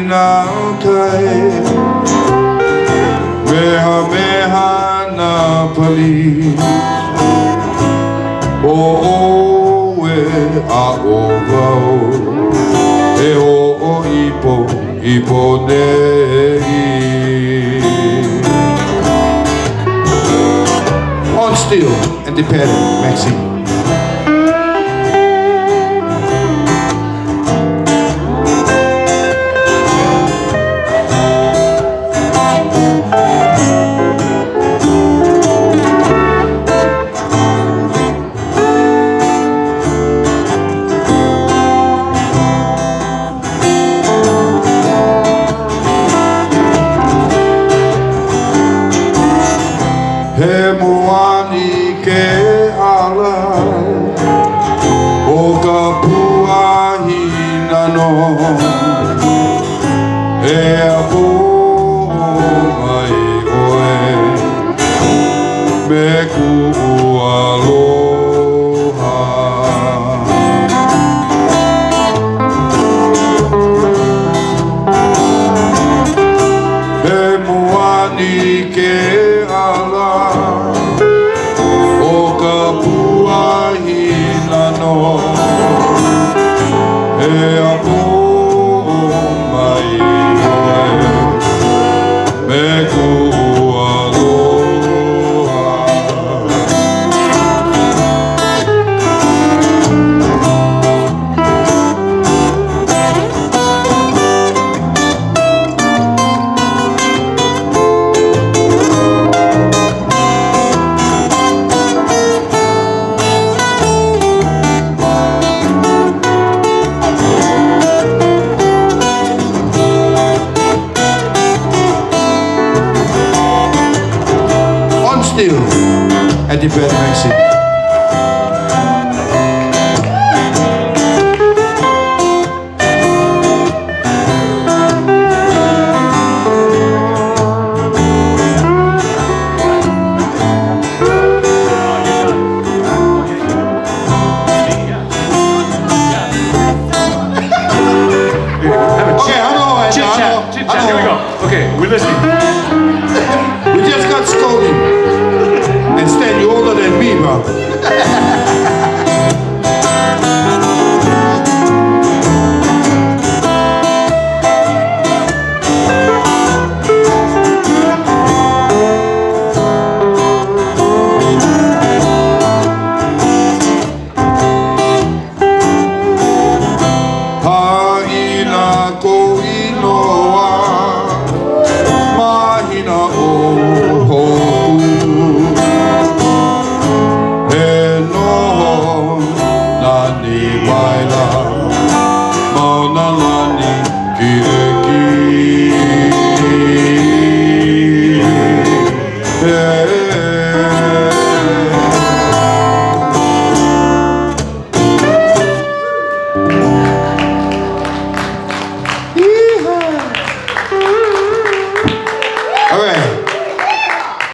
Kai Meha meha na pali O e a o vau E o ipo nei On Steel and Dependent Maxine. He moani ke ala O ka puahina no E a po mai oe Me ku aloha He moani ke ala E a po mai oe Me ku aloha Steel and Dependent Maxine. Chit chat. Here we go. Okay, we're listening.